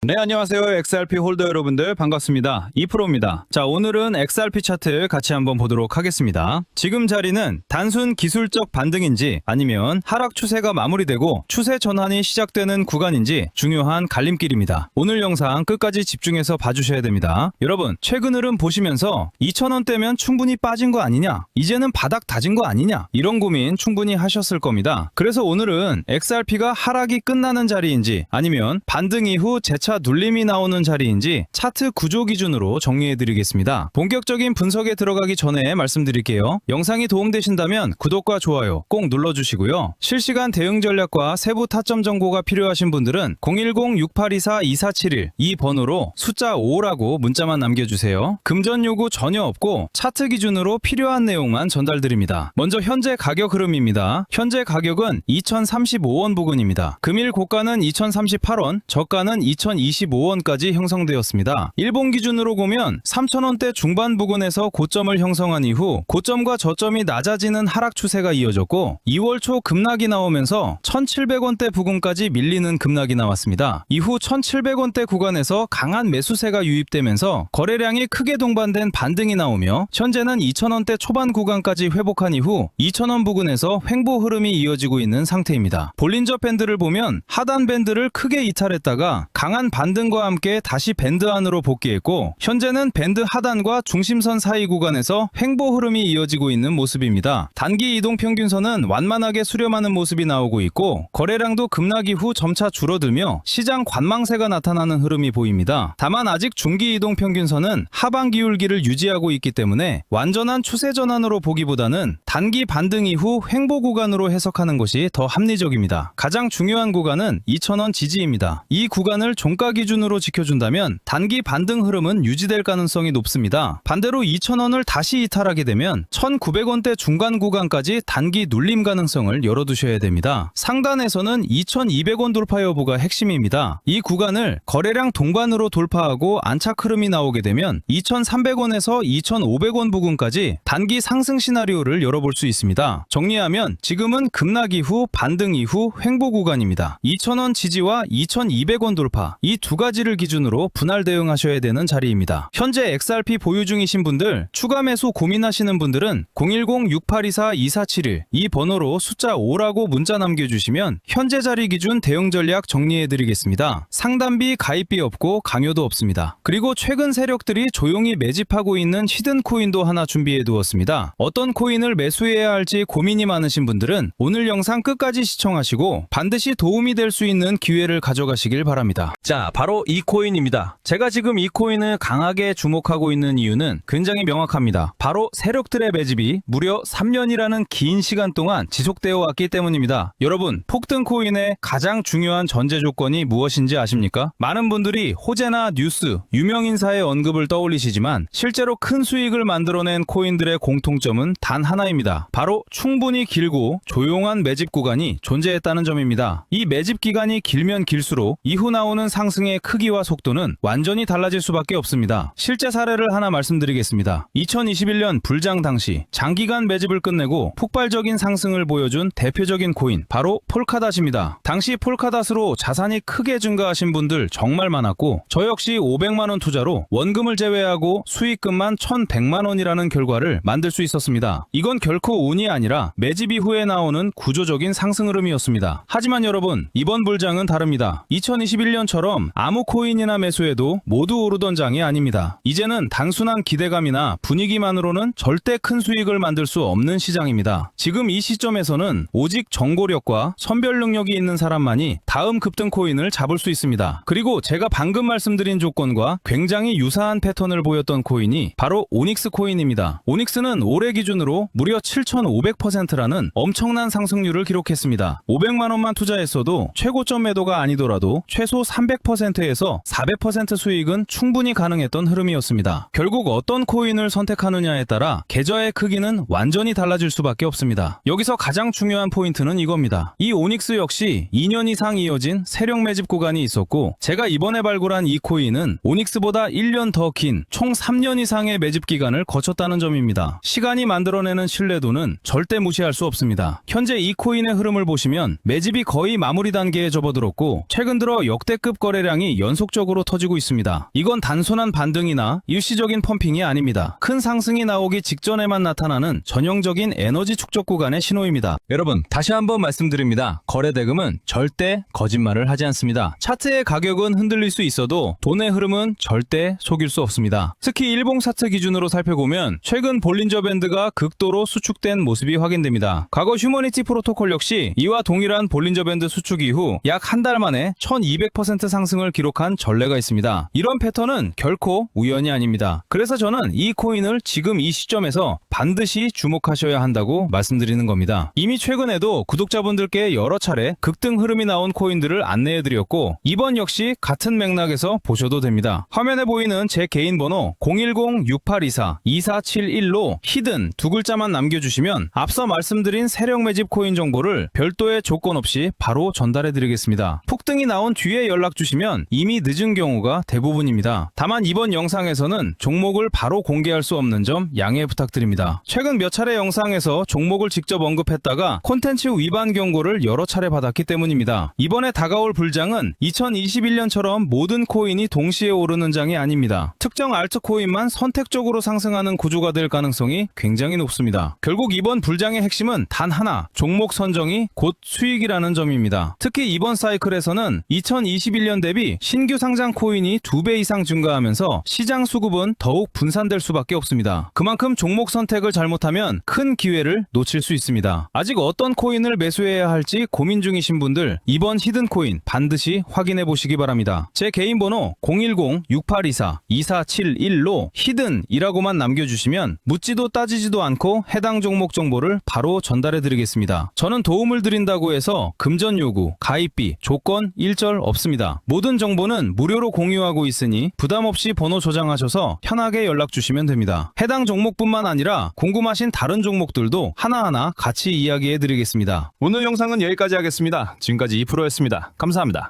네, 안녕하세요. XRP 홀더 여러분들 반갑습니다. 2%입니다. 자, 오늘은 XRP 차트 같이 한번 보도록 하겠습니다. 지금 자리는 단순 기술적 반등인지 아니면 하락 추세가 마무리되고 추세 전환이 시작되는 구간인지 중요한 갈림길입니다. 오늘 영상 끝까지 집중해서 봐주셔야 됩니다. 여러분, 최근 흐름 보시면서 2,000원대면 충분히 빠진 거 아니냐? 이제는 바닥 다진 거 아니냐? 이런 고민 충분히 하셨을 겁니다. 그래서 오늘은 XRP가 하락이 끝나는 자리인지 아니면 반등 이후 재차 눌림이 나오는 자리인지 차트 구조 기준으로 정리해드리겠습니다. 본격적인 분석에 들어가기 전에 말씀드릴게요. 영상이 도움되신다면 구독과 좋아요 꼭 눌러주시고요. 실시간 대응 전략과 세부 타점 정보가 필요하신 분들은 010-6824-2471 이 번호로 숫자 5라고 문자만 남겨주세요. 금전 요구 전혀 없고 차트 기준으로 필요한 내용만 전달드립니다. 먼저 현재 가격 흐름입니다. 현재 가격은 2,035원 부근입니다. 금일 고가는 2,038원, 저가는 2,025원까지 형성되었습니다. 일본 기준으로 보면 3,000원대 중반 부근에서 고점을 형성한 이후 고점과 저점이 낮아지는 하락 추세가 이어졌고 2월 초 급락이 나오면서 1,700원대 부근까지 밀리는 급락이 나왔습니다. 이후 1,700원대 구간에서 강한 매수세가 유입되면서 거래량이 크게 동반된 반등이 나오며 현재는 2,000원대 초반 구간까지 회복한 이후 2,000원 부근에서 횡보 흐름이 이어지고 있는 상태입니다. 볼린저 밴드를 보면 하단 밴드를 크게 이탈했다가 강한 반등과 함께 다시 밴드 안으로 복귀했고 현재는 밴드 하단과 중심선 사이 구간에서 횡보 흐름이 이어지고 있는 모습입니다. 단기 이동 평균선은 완만하게 수렴하는 모습이 나오고 있고 거래량도 급락 이후 점차 줄어들며 시장 관망세가 나타나는 흐름이 보입니다. 다만 아직 중기 이동 평균선은 하방 기울기를 유지하고 있기 때문에 완전한 추세 전환으로 보기보다는 단기 반등 이후 횡보 구간으로 해석하는 것이 더 합리적입니다. 가장 중요한 구간은 2,000원 지지입니다. 이 구간을 종가 기준으로 지켜준다면 단기 반등 흐름은 유지될 가능성이 높습니다. 반대로 2,000원을 다시 이탈하게 되면 1,900원대 중간 구간까지 단기 눌림 가능성을 열어두셔야 됩니다. 상단에서는 2,200원 돌파 여부가 핵심입니다. 이 구간을 거래량 동반으로 돌파하고 안착 흐름이 나오게 되면 2,300원에서 2,500원 부근까지 단기 상승 시나리오를 열어볼 수 있습니다. 정리하면 지금은 급락 이후 반등 이후 횡보 구간입니다. 2,000원 지지와 2,200원 돌파 이 두 가지를 기준으로 분할 대응하셔야 되는 자리입니다. 현재 XRP 보유 중이신 분들, 추가 매수 고민하시는 분들은 010-6824-2471 이 번호로 숫자 5라고 문자 남겨주시면 현재 자리 기준 대응 전략 정리해드리겠습니다. 상담비, 가입비 없고 강요도 없습니다. 그리고 최근 세력들이 조용히 매집하고 있는 히든 코인도 하나 준비해두었습니다. 어떤 코인을 매수해야 할지 고민이 많으신 분들은 오늘 영상 끝까지 시청하시고 반드시 도움이 될 수 있는 기회를 가져가시길 바랍니다. 자, 바로 이 코인입니다. 제가 지금 이 코인을 강하게 주목하고 있는 이유는 굉장히 명확합니다. 바로 세력들의 매집이 무려 3년이라는 긴 시간 동안 지속되어 왔기 때문입니다. 여러분, 폭등 코인의 가장 중요한 전제 조건이 무엇인지 아십니까? 많은 분들이 호재나 뉴스, 유명인사의 언급을 떠올리시지만 실제로 큰 수익을 만들어낸 코인들의 공통점은 단 하나입니다. 바로 충분히 길고 조용한 매집 구간이 존재했다는 점입니다. 이 매집 기간이 길면 길수록 이후 나오는 상승의 크기와 속도는 완전히 달라질 수밖에 없습니다. 실제 사례를 하나 말씀드리겠습니다. 2021년 불장 당시 장기간 매집을 끝내고 폭발적인 상승을 보여준 대표적인 코인 바로 폴카닷입니다. 당시 폴카닷으로 자산이 크게 증가하신 분들 정말 많았고 저 역시 500만원 투자로 원금을 제외하고 수익금만 1,100만원이라는 결과를 만들 수 있었습니다. 이건 결코 운이 아니라 매집 이후에 나오는 구조적인 상승 흐름이었습니다. 하지만 여러분, 이번 불장은 다릅니다. 2021년처럼 아무 코인이나 매수해도 모두 오르던 장이 아닙니다. 이제는 단순한 기대감이나 분위기만으로는 절대 큰 수익을 만들 수 없는 시장입니다. 지금 이 시점에서는 오직 정보력과 선별 능력이 있는 사람만이 다음 급등 코인을 잡을 수 있습니다. 그리고 제가 방금 말씀드린 조건과 굉장히 유사한 패턴을 보였던 코인이 바로 오닉스 코인입니다. 오닉스는 올해 기준으로 무려 7,500%라는 엄청난 상승률을 기록했습니다. 500만원만 투자했어도 최고점 매도가 아니더라도 최소 300%에서 400% 수익은 충분히 가능했던 흐름이었습니다. 결국 어떤 코인을 선택하느냐에 따라 계좌의 크기는 완전히 달라질 수밖에 없습니다. 여기서 가장 중요한 포인트는 이겁니다. 이 오닉스 역시 2년 이상 이어진 세력 매집 구간이 있었고 제가 이번에 발굴한 이 코인은 오닉스보다 1년 더 긴 총 3년 이상의 매집 기간을 거쳤다는 점입니다. 시간이 만들어내는 신뢰도는 절대 무시할 수 없습니다. 현재 이 코인의 흐름을 보시면 매집이 거의 마무리 단계에 접어들었고 최근 들어 역대급 거래 거래량이 연속적으로 터지고 있습니다. 이건 단순한 반등이나 일시적인 펌핑이 아닙니다. 큰 상승이 나오기 직전에만 나타나는 전형적인 에너지 축적 구간의 신호입니다. 여러분, 다시 한번 말씀드립니다. 거래 대금은 절대 거짓말을 하지 않습니다. 차트의 가격은 흔들릴 수 있어도 돈의 흐름은 절대 속일 수 없습니다. 특히 일봉 차트 기준으로 살펴보면 최근 볼린저 밴드가 극도로 수축된 모습이 확인됩니다. 과거 휴머니티 프로토콜 역시 이와 동일한 볼린저 밴드 수축 이후 약 한 달 만에 1200% 상승을 기록한 전례가 있습니다. 이런 패턴은 결코 우연이 아닙니다. 그래서 저는 이 코인을 지금 이 시점에서 반드시 주목하셔야 한다고 말씀드리는 겁니다. 이미 최근에도 구독자분들께 여러 차례 급등 흐름이 나온 코인들을 안내해드렸고 이번 역시 같은 맥락에서 보셔도 됩니다. 화면에 보이는 제 개인 번호 010-6824-2471로 히든 두 글자만 남겨주시면 앞서 말씀드린 세력 매집 코인 정보를 별도의 조건 없이 바로 전달해드리겠습니다. 폭등이 나온 뒤에 연락 주시면 이미 늦은 경우가 대부분입니다. 다만 이번 영상에서는 종목을 바로 공개할 수 없는 점 양해 부탁드립니다. 최근 몇 차례 영상에서 종목을 직접 언급했다가 콘텐츠 위반 경고를 여러 차례 받았기 때문입니다. 이번에 다가올 불장은 2021년처럼 모든 코인이 동시에 오르는 장이 아닙니다. 특정 알트코인만 선택적으로 상승하는 구조가 될 가능성이 굉장히 높습니다. 결국 이번 불장의 핵심은 단 하나, 종목 선정이 곧 수익이라는 점입니다. 특히 이번 사이클에서는 2021년 대비 신규 상장 코인이 2배 이상 증가하면서 시장 수급은 더욱 분산될 수밖에 없습니다. 그만큼 종목 선택을 잘못하면 큰 기회를 놓칠 수 있습니다. 아직 어떤 코인을 매수해야 할지 고민 중이신 분들 이번 히든 코인 반드시 확인해 보시기 바랍니다. 제 개인 번호 010-6824-2471로 히든이라고만 남겨주시면 묻지도 따지지도 않고 해당 종목 정보를 바로 전달해 드리겠습니다. 저는 도움을 드린다고 해서 금전 요구, 가입비, 조건 일절 없습니다. 모든 정보는 무료로 공유하고 있으니 부담 없이 번호 저장하셔서 편하게 연락 주시면 됩니다. 해당 종목뿐만 아니라 궁금하신 다른 종목들도 하나하나 같이 이야기해 드리겠습니다. 오늘 영상은 여기까지 하겠습니다. 지금까지 2%였습니다. 감사합니다.